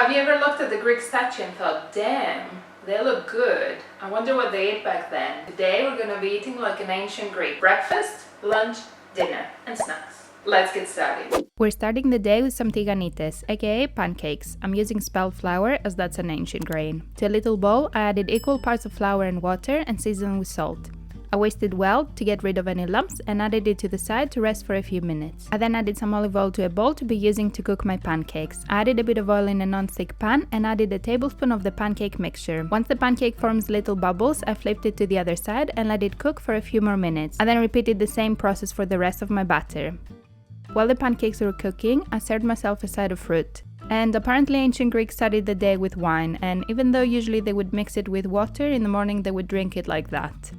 Have you ever looked at the Greek statue and thought, damn, they look good. I wonder what they ate back then. Today we're gonna be eating like an ancient Greek. Breakfast, lunch, dinner, and snacks. Let's get started. We're starting the day with some Tiganites, aka pancakes. I'm using spelt flour as that's an ancient grain. To a little bowl, I added equal parts of flour and water and seasoned with salt. I whisked well to get rid of any lumps and added it to the side to rest for a few minutes. I then added some olive oil to a bowl to be using to cook my pancakes. I added a bit of oil in a non-stick pan and added a tablespoon of the pancake mixture. Once the pancake forms little bubbles, I flipped it to the other side and let it cook for a few more minutes. I then repeated the same process for the rest of my batter. While the pancakes were cooking, I served myself a side of fruit. And apparently ancient Greeks started the day with wine, and even though usually they would mix it with water, in the morning they would drink it like that.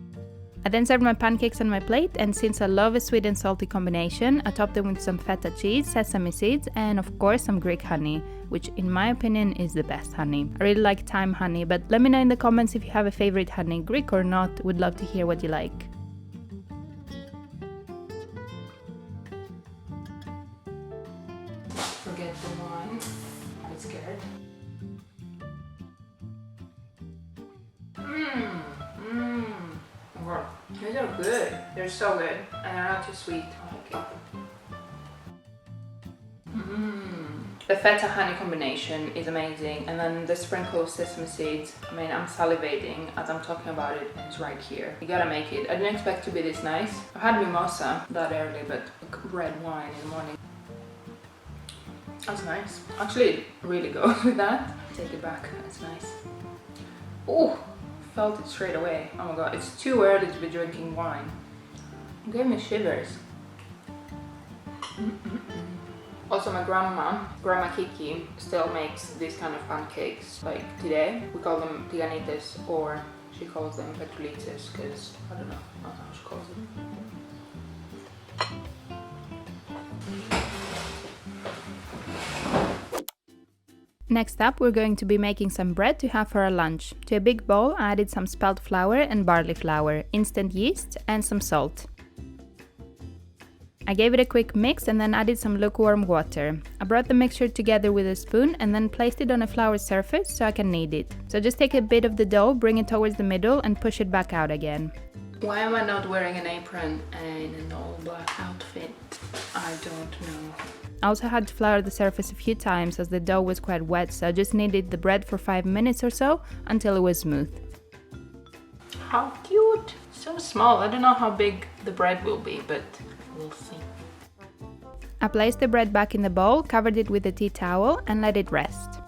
I then served my pancakes on my plate, and since I love a sweet and salty combination, I topped them with some feta cheese, sesame seeds, and of course some Greek honey, which in my opinion is the best honey. I really like thyme honey, but let me know in the comments if you have a favorite honey, Greek or not. Would love to hear what you like. Forget the wine. I'm scared. Wow. These are good. They're so good. And they're not too sweet. I like it. The feta honey combination is amazing. And then the sprinkle of sesame seeds. I mean, I'm salivating as I'm talking about it, and it's right here. You gotta make it. I didn't expect to be this nice. I've had mimosa that early, but red wine in the morning. That's nice. Actually, it really goes with that. Take it back. It's nice. Oh, felt it straight away. Oh my god, it's too early to be drinking wine. It gave me shivers. Also, my Grandma Kiki, still makes these kind of pancakes. Like today, we call them Tiganites, or she calls them petrolites, because I don't know how she calls them. Next up, we're going to be making some bread to have for our lunch. To a big bowl, I added some spelt flour and barley flour, instant yeast, and some salt. I gave it a quick mix and then added some lukewarm water. I brought the mixture together with a spoon and then placed it on a floured surface so I can knead it. So just take a bit of the dough, bring it towards the middle, and push it back out again. Why am I not wearing an apron and an all-black outfit? I don't know. I also had to flour the surface a few times as the dough was quite wet, so I just kneaded the bread for 5 minutes or so until it was smooth. How cute! So small. I don't know how big the bread will be, but we'll see. I placed the bread back in the bowl, covered it with a tea towel, and let it rest.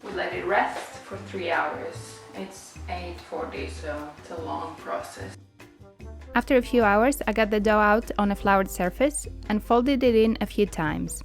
We let it rest for 3 hours. It's 8:40, so it's a long process. After a few hours, I got the dough out on a floured surface and folded it in a few times.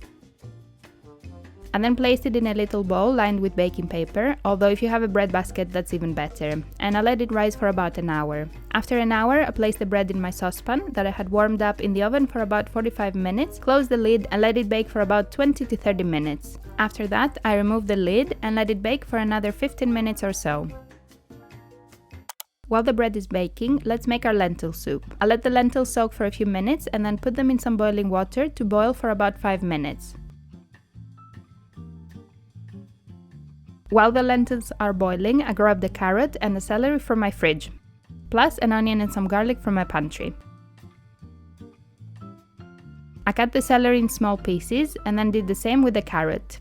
I then placed it in a little bowl lined with baking paper, although if you have a bread basket that's even better, and I let it rise for about an hour. After an hour, I placed the bread in my saucepan that I had warmed up in the oven for about 45 minutes, closed the lid and let it bake for about 20 to 30 minutes. After that, I removed the lid and let it bake for another 15 minutes or so. While the bread is baking, let's make our lentil soup. I let the lentils soak for a few minutes and then put them in some boiling water to boil for about 5 minutes. While the lentils are boiling, I grab the carrot and the celery from my fridge, plus an onion and some garlic from my pantry. I cut the celery in small pieces and then did the same with the carrot.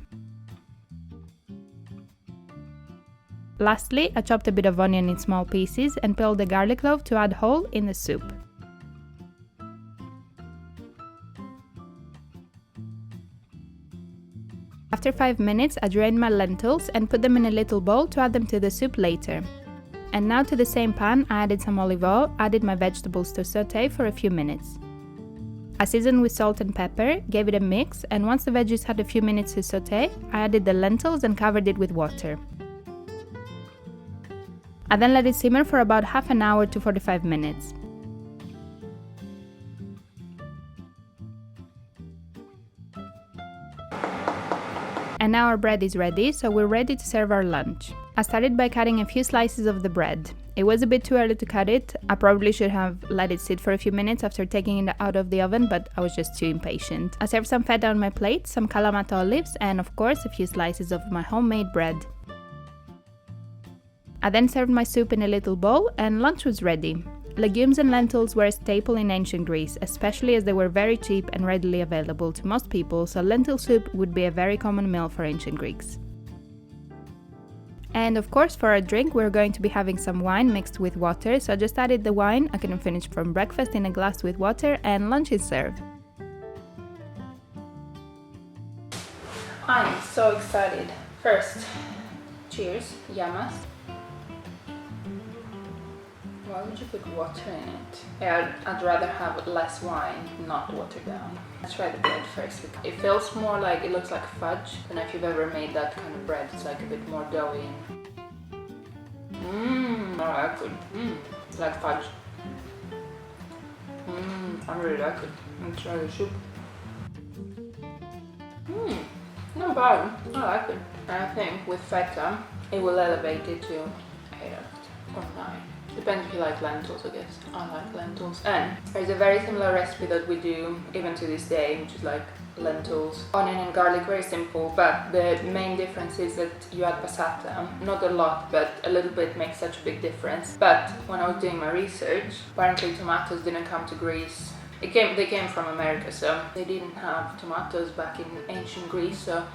Lastly, I chopped a bit of onion in small pieces and peeled the garlic clove to add whole in the soup. After 5 minutes, I drained my lentils and put them in a little bowl to add them to the soup later. And now to the same pan, I added some olive oil, added my vegetables to saute for a few minutes. I seasoned with salt and pepper, gave it a mix, and once the veggies had a few minutes to saute, I added the lentils and covered it with water. I then let it simmer for about half an hour to 45 minutes. And now our bread is ready, so we're ready to serve our lunch. I started by cutting a few slices of the bread. It was a bit too early to cut it. I probably should have let it sit for a few minutes after taking it out of the oven, but I was just too impatient. I served some feta on my plate, some Kalamata olives, and of course a few slices of my homemade bread. I then served my soup in a little bowl and lunch was ready. Legumes and lentils were a staple in ancient Greece, especially as they were very cheap and readily available to most people, so lentil soup would be a very common meal for ancient Greeks. And of course, for our drink, we're going to be having some wine mixed with water, so I just added the wine. I couldn't finish from breakfast in a glass with water, and lunch is served. I'm so excited. First, cheers, yamas. Why would you put water in it? Yeah, I'd rather have less wine, not watered down. Let's try the bread first. It feels more like, it looks like fudge. I don't know if you've ever made that kind of bread. It's like a bit more doughy. I like it. It's like fudge. I really like it. Let's try the soup. Not bad. I like it. And I think with feta, it will elevate it to 8 or 9. Depends if you like lentils, I guess. I like lentils. And there's a very similar recipe that we do even to this day, which is like lentils, onion and garlic, very simple, but the main difference is that you add passata. Not a lot, but a little bit makes such a big difference. But when I was doing my research, apparently tomatoes didn't come to Greece. They came from America, so they didn't have tomatoes back in ancient Greece, so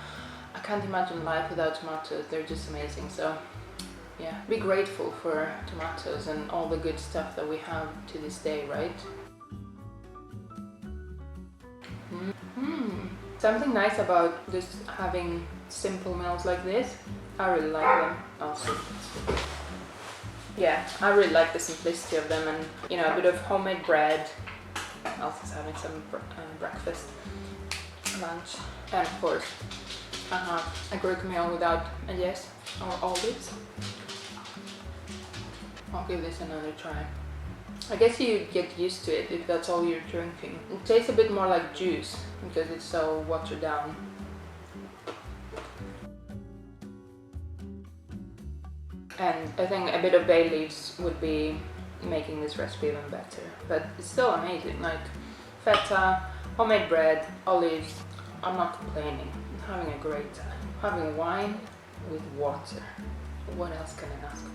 I can't imagine life without tomatoes. They're just amazing. So yeah, be grateful for tomatoes and all the good stuff that we have to this day, right? Something nice about just having simple meals like this, I really like them also. Yeah, I really like the simplicity of them, and you know, a bit of homemade bread. Also having some breakfast, lunch, and of course I have a Greek meal without a yes or olives. I'll give this another try. I guess you get used to it if that's all you're drinking. It tastes a bit more like juice because it's so watered down. And I think a bit of bay leaves would be making this recipe even better. But it's still amazing, like feta, homemade bread, olives. I'm not complaining. I'm having a great time. Having wine with water. What else can I ask for?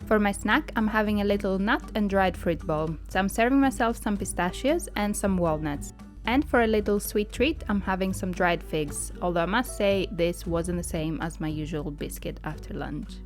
For my snack, I'm having a little nut and dried fruit bowl, so I'm serving myself some pistachios and some walnuts. And for a little sweet treat, I'm having some dried figs, although I must say this wasn't the same as my usual biscuit after lunch.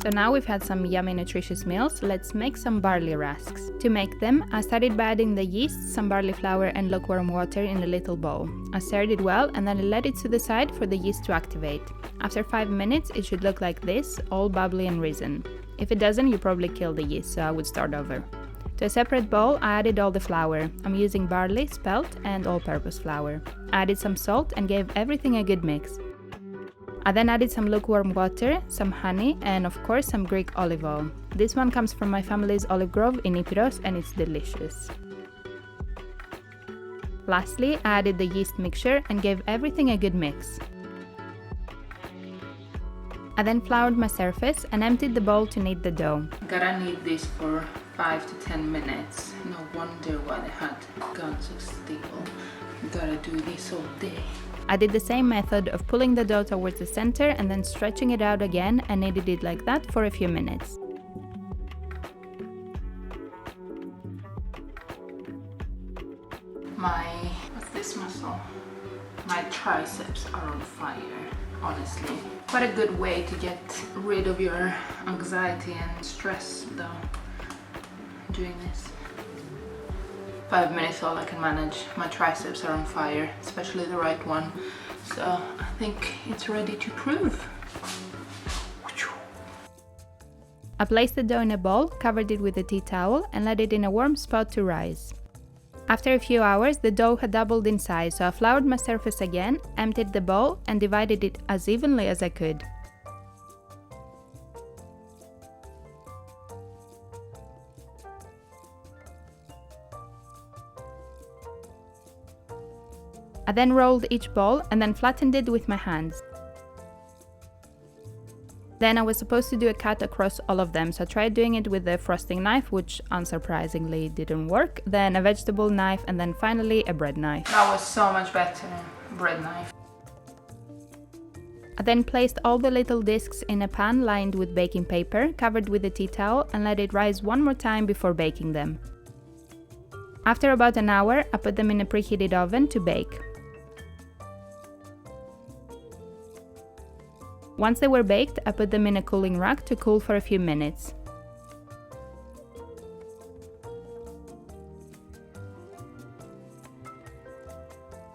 So now we've had some yummy nutritious meals, let's make some barley rusks. To make them, I started by adding the yeast, some barley flour and lukewarm water in a little bowl. I stirred it well and then I let it to the side for the yeast to activate. After 5 minutes it should look like this, all bubbly and risen. If it doesn't, you probably kill the yeast, so I would start over. To a separate bowl I added all the flour. I'm using barley, spelt and all-purpose flour. I added some salt and gave everything a good mix. I then added some lukewarm water, some honey and of course some Greek olive oil. This one comes from my family's olive grove in Epirus and it's delicious. Lastly, I added the yeast mixture and gave everything a good mix. I then floured my surface and emptied the bowl to knead the dough. Gotta knead this for 5 to 10 minutes. No wonder why they had guns of steel. Gotta do this all day. I did the same method of pulling the dough towards the center and then stretching it out again and kneaded it like that for a few minutes. What's this muscle? My triceps are on fire, honestly. Quite a good way to get rid of your anxiety and stress though, doing this. 5 minutes all I can manage. My triceps are on fire, especially the right one. So I think it's ready to prove. I placed the dough in a bowl, covered it with a tea towel and let it in a warm spot to rise. After a few hours, the dough had doubled in size, so I floured my surface again, emptied the bowl and divided it as evenly as I could. I then rolled each ball and then flattened it with my hands. Then I was supposed to do a cut across all of them, so I tried doing it with the frosting knife, which unsurprisingly didn't work, then a vegetable knife, and then finally a bread knife. That was so much better, bread knife. I then placed all the little discs in a pan lined with baking paper, covered with a tea towel, and let it rise one more time before baking them. After about an hour, I put them in a preheated oven to bake. Once they were baked, I put them in a cooling rack to cool for a few minutes.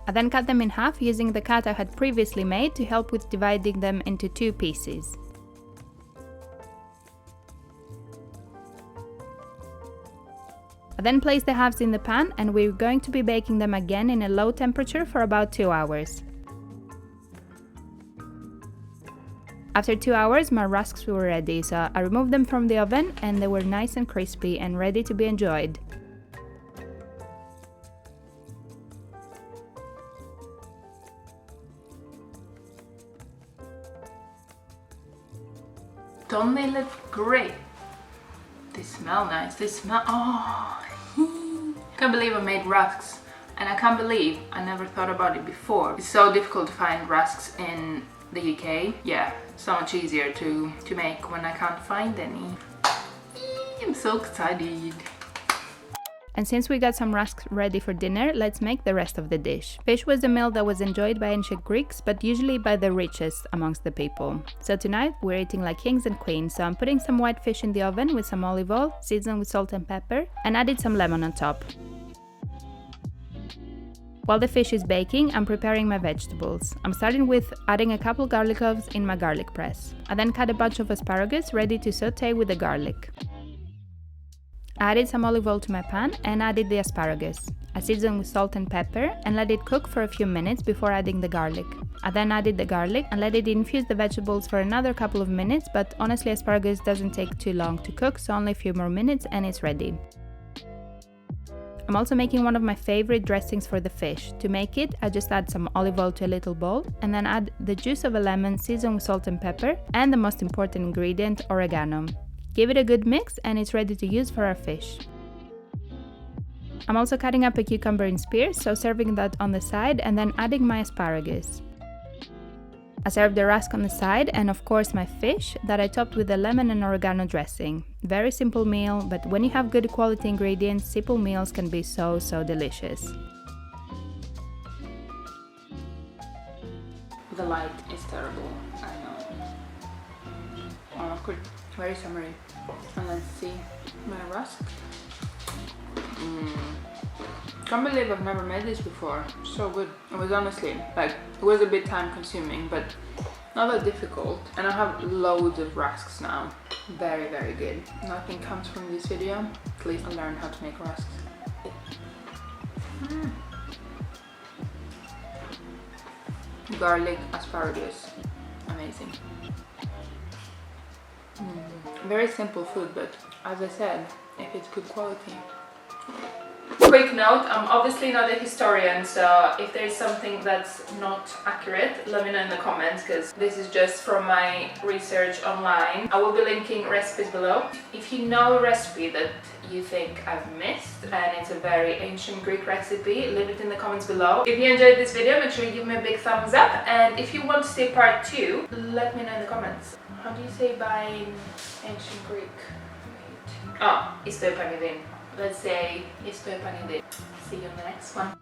I then cut them in half using the cut I had previously made to help with dividing them into 2 pieces. I then placed the halves in the pan and we're going to be baking them again in a low temperature for about 2 hours. After 2 hours, my rusks were ready, so I removed them from the oven and they were nice and crispy and ready to be enjoyed. Don't they look great? They smell nice, they smell, oh! Can't believe I made rusks, and I can't believe I never thought about it before. It's so difficult to find rusks in the UK. Yeah, so much easier to make when I can't find any. I'm so excited. And since we got some rusks ready for dinner, let's make the rest of the dish. Fish was a meal that was enjoyed by ancient Greeks, but usually by the richest amongst the people. So tonight we're eating like kings and queens, so I'm putting some white fish in the oven with some olive oil, seasoned with salt and pepper, and added some lemon on top. While the fish is baking, I'm preparing my vegetables. I'm starting with adding a couple garlic cloves in my garlic press. I then cut a bunch of asparagus ready to saute with the garlic. I added some olive oil to my pan and added the asparagus. I seasoned with salt and pepper and let it cook for a few minutes before adding the garlic. I then added the garlic and let it infuse the vegetables for another couple of minutes, but honestly asparagus doesn't take too long to cook, so only a few more minutes and it's ready. I'm also making one of my favorite dressings for the fish. To make it, I just add some olive oil to a little bowl and then add the juice of a lemon seasoned with salt and pepper and the most important ingredient, oregano. Give it a good mix and it's ready to use for our fish. I'm also cutting up a cucumber in spears, so serving that on the side and then adding my asparagus. I served the rusk on the side and of course my fish that I topped with the lemon and oregano dressing. Very simple meal, but when you have good quality ingredients, simple meals can be so delicious. The light is terrible, I know. Oh, good. Very summery. And let's see my rusk. Can't believe I've never made this before. So good. It was honestly, like, it was a bit time consuming, but not that difficult. And I have loads of rusks now. Very, very good. Nothing comes from this video. At least I learned how to make rusks. Garlic, asparagus, amazing. Very simple food, but as I said, if it's good quality. Quick note, I'm obviously not a historian, so if there is something that's not accurate, let me know in the comments, because this is just from my research online. I will be linking recipes below. If you know a recipe that you think I've missed and it's a very ancient Greek recipe, leave it in the comments below. If you enjoyed this video, make sure you give me a big thumbs up, and if you want to see part 2, let me know in the comments. How do you say bye in ancient Greek? Oh, isto je panidin. Let's say isto je panidin. See you on the next one.